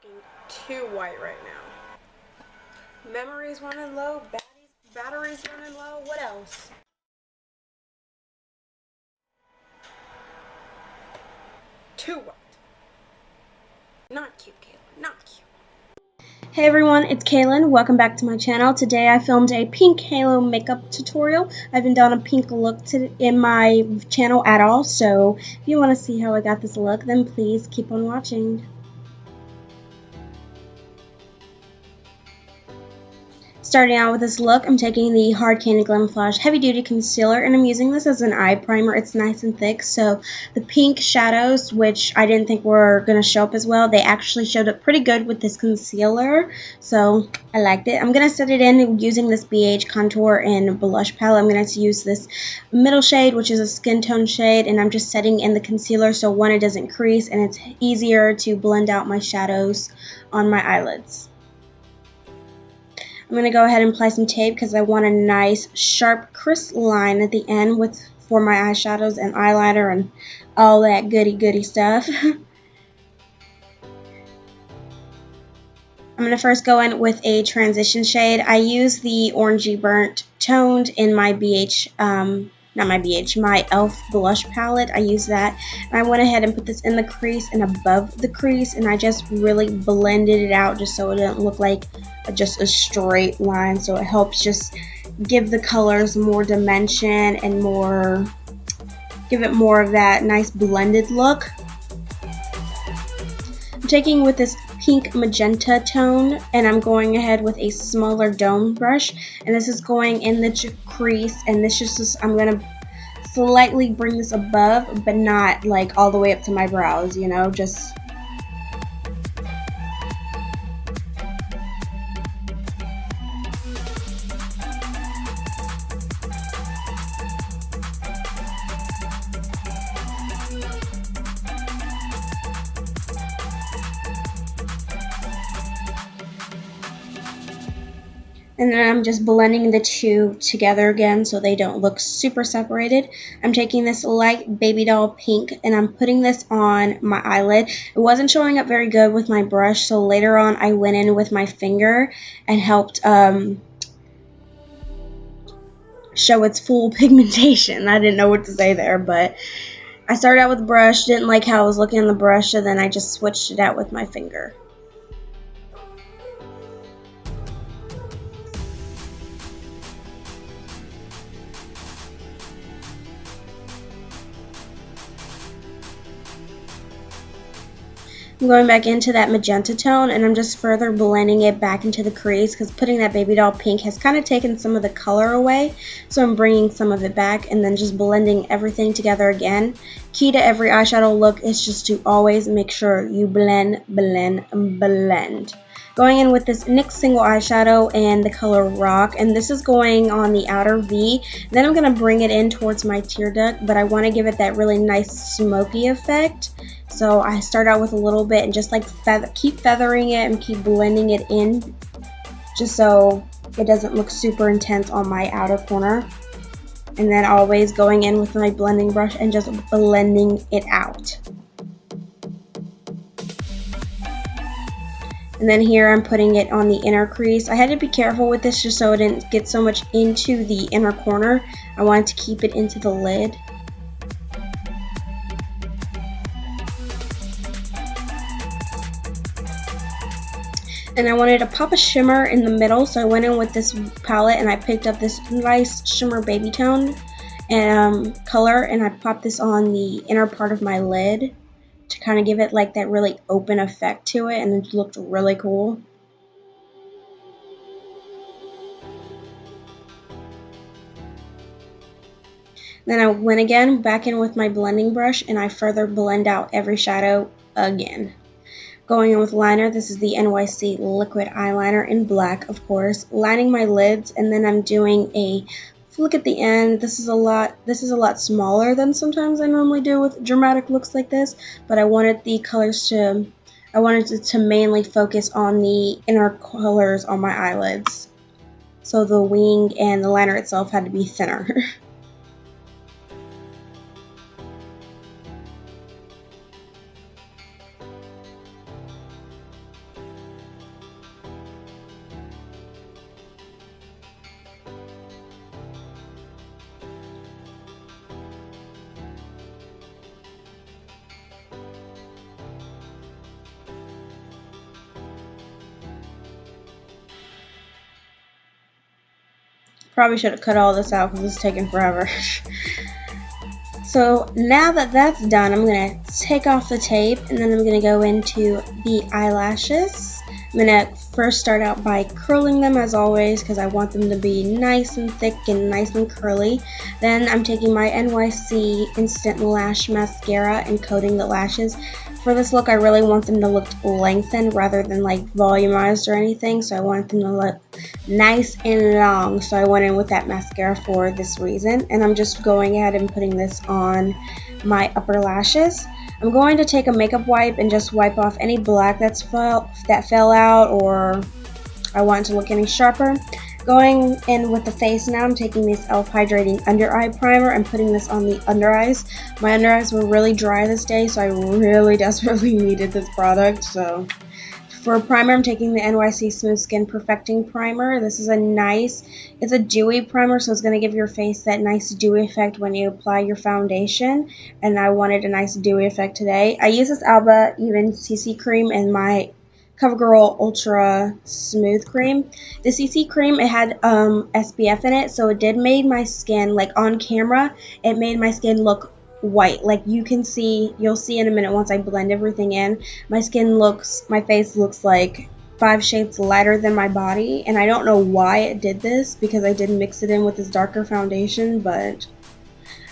looking too white right now. Memory's running low, battery's running low, what else? Too white. Not cute, Kayla, not cute. Hey everyone, it's Kalin. Welcome back to my channel. Today I filmed a pink halo makeup tutorial. I haven't done a pink look in my channel at all, so if you want to see how I got this look, then please keep on watching. Starting out with this look, I'm taking the Hard Candy Glamoflauge Heavy Duty Concealer, and I'm using this as an eye primer. It's nice and thick, so the pink shadows, which I didn't think were going to show up as well, they actually showed up pretty good with this concealer, so I liked it. I'm going to set it in using this BH Contour and Blush Palette. I'm going to use this middle shade, which is a skin tone shade, and I'm just setting in the concealer so one, it doesn't crease, and it's easier to blend out my shadows on my eyelids. I'm going to go ahead and apply some tape because I want a nice, sharp, crisp line at the end for my eyeshadows and eyeliner and all that goody stuff. I'm going to first go in with a transition shade. I use the orangey burnt toned in my my e.l.f. blush palette. I use that. And I went ahead and put this in the crease and above the crease, and I just really blended it out just so it didn't look like just a straight line. So it helps just give the colors more dimension and give it more of that nice blended look. I'm taking with this pink magenta tone, and I'm going ahead with a smaller dome brush, and this is going in the crease, and this just I'm going to slightly bring this above, but not like all the way up to my brows, you know, just and then I'm just blending the two together again so they don't look super separated. I'm taking this light baby doll pink and I'm putting this on my eyelid. It wasn't showing up very good with my brush, so later on I went in with my finger and helped show its full pigmentation. I didn't know what to say there, but I started out with the brush, didn't like how I was looking on the brush, and then I just switched it out with my finger. I'm going back into that magenta tone, and I'm just further blending it back into the crease because putting that baby doll pink has kind of taken some of the color away, so I'm bringing some of it back and then just blending everything together again. Key to every eyeshadow look is just to always make sure you blend. Going in with this NYX single eyeshadow and the color Rock, and this is going on the outer V. Then I'm going to bring it in towards my tear duct, but I want to give it that really nice smoky effect. So I start out with a little bit and just like keep feathering it and keep blending it in just so it doesn't look super intense on my outer corner. And then always going in with my blending brush and just blending it out. And then here I'm putting it on the inner crease. I had to be careful with this just so it didn't get so much into the inner corner. I wanted to keep it into the lid. And I wanted to pop a shimmer in the middle, so I went in with this palette and I picked up this nice shimmer baby tone color, and I popped this on the inner part of my lid to kind of give it like that really open effect to it, and it looked really cool. Then I went again back in with my blending brush and I further blend out every shadow again. Going in with liner, this is the NYC liquid eyeliner in black, of course, lining my lids, and then I'm doing a flick at the end. This is a lot smaller than sometimes I normally do with dramatic looks like this, but I wanted it to mainly focus on the inner colors on my eyelids. So the wing and the liner itself had to be thinner. Probably should have cut all this out because it's taking forever. So now that that's done, I'm going to take off the tape and then I'm going to go into the eyelashes. I'm going to first start out by curling them as always because I want them to be nice and thick and nice and curly. Then I'm taking my NYC Instant Lash Mascara and coating the lashes. For this look, I really want them to look lengthened rather than like volumized or anything, so I want them to look nice and long. So I went in with that mascara for this reason, and I'm just going ahead and putting this on my upper lashes. I'm going to take a makeup wipe and just wipe off any black that fell out or I want it to look any sharper. Going in with the face now, I'm taking this e.l.f. Hydrating Under Eye Primer and putting this on the under eyes. My under eyes were really dry this day, so I really desperately needed this product. So for a primer, I'm taking the NYC Smooth Skin Perfecting Primer. This is it's a dewy primer, so it's going to give your face that nice dewy effect when you apply your foundation. And I wanted a nice dewy effect today. I use this Alba Even CC Cream in my CoverGirl Ultra Smooth Cream. The CC Cream, it had SPF in it, so it did made my skin, like on camera, it made my skin look white. Like you'll see in a minute once I blend everything in, my face looks like 5 shades lighter than my body, and I don't know why it did this because I did mix it in with this darker foundation, but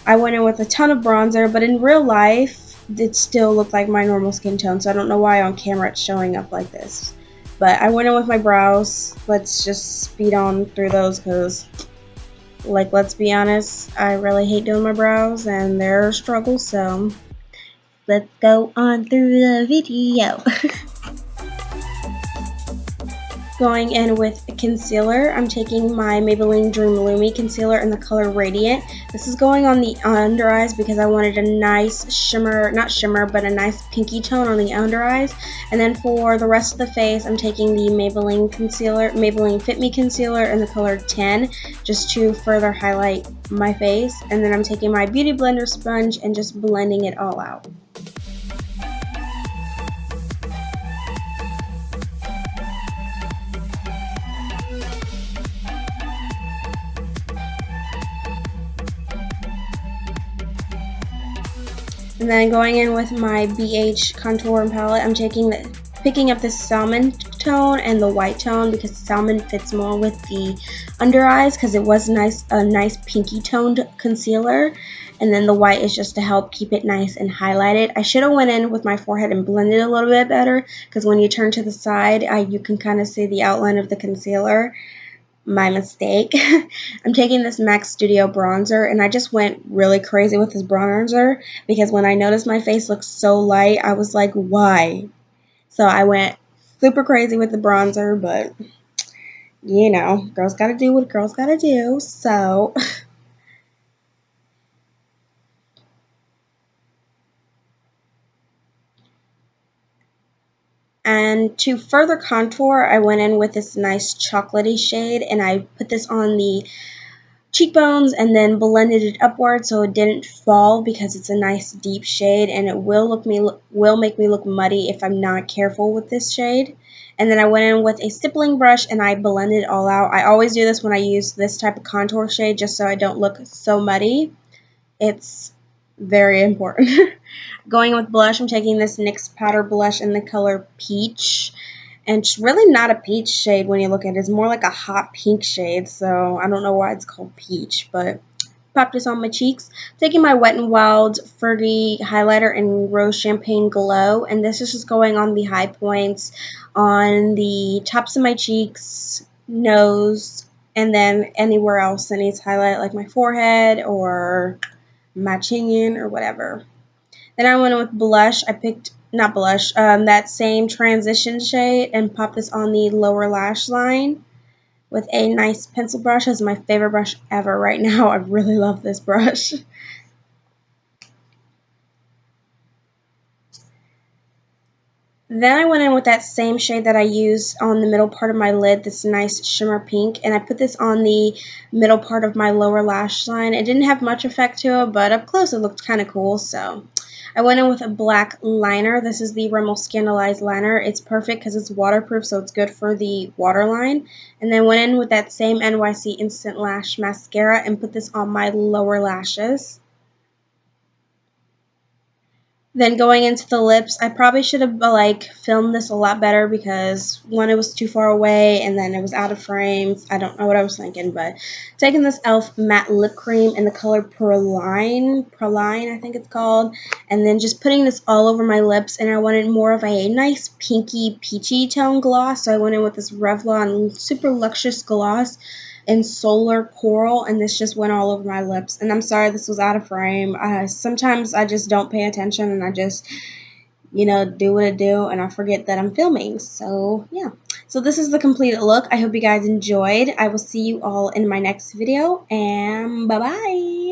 I went in with a ton of bronzer, but in real life it still looked like my normal skin tone, so I don't know why on camera it's showing up like this. But I went in with my brows. Let's just speed on through those because, like, let's be honest, I really hate doing my brows and they're a struggle, so let's go on through the video. Going in with a concealer, I'm taking my Maybelline Dream Lumi concealer in the color Radiant. This is going on the under eyes because I wanted a nice shimmer, not shimmer, but a nice pinky tone on the under eyes. And then for the rest of the face, I'm taking the Maybelline Fit Me concealer in the color 10, just to further highlight my face. And then I'm taking my Beauty Blender sponge and just blending it all out. And then going in with my BH contour palette, I'm picking up this salmon tone and the white tone because salmon fits more with the under eyes because it was a nice pinky toned concealer. And then the white is just to help keep it nice and highlighted. I should have went in with my forehead and blended a little bit better because when you turn to the side, you can kind of see the outline of the concealer. My mistake. I'm taking this MAC Studio bronzer and I just went really crazy with this bronzer because when I noticed my face looked so light, I was like, why? So I went super crazy with the bronzer, but you know, girls gotta do what girls gotta do, so and to further contour, I went in with this nice chocolatey shade and I put this on the cheekbones and then blended it upward so it didn't fall because it's a nice deep shade and it will make me look muddy if I'm not careful with this shade. And then I went in with a stippling brush and I blended it all out. I always do this when I use this type of contour shade just so I don't look so muddy. It's very important. Going with blush, I'm taking this NYX powder blush in the color Peach. And it's really not a peach shade when you look at it. It's more like a hot pink shade, so I don't know why it's called peach, but pop this on my cheeks. Taking my Wet n Wild Fergie highlighter in Rose Champagne Glow, and this is just going on the high points, on the tops of my cheeks, nose, and then anywhere else that needs highlight, like my forehead or my chin or whatever. Then I went in with blush. I picked, not blush, that same transition shade and popped this on the lower lash line with a nice pencil brush. This is my favorite brush ever right now. I really love this brush. Then I went in with that same shade that I used on the middle part of my lid, this nice shimmer pink, and I put this on the middle part of my lower lash line. It didn't have much effect to it, but up close it looked kind of cool, so I went in with a black liner. This is the Rimmel Scandalized liner. It's perfect because it's waterproof, so it's good for the waterline. And then went in with that same NYC Instant Lash mascara and put this on my lower lashes. Then going into the lips, I probably should have filmed this a lot better because one, it was too far away, and then it was out of frames. I don't know what I was thinking, but taking this e.l.f. matte lip cream in the color Praline I think it's called, and then just putting this all over my lips, and I wanted more of a nice pinky peachy tone gloss, so I went in with this Revlon super lustrous gloss in Solar Coral, and this just went all over my lips. And I'm sorry this was out of frame. Sometimes I just don't pay attention and I just, do what I do, and I forget that I'm filming. So, yeah. So this is the completed look. I hope you guys enjoyed. I will see you all in my next video, and bye-bye.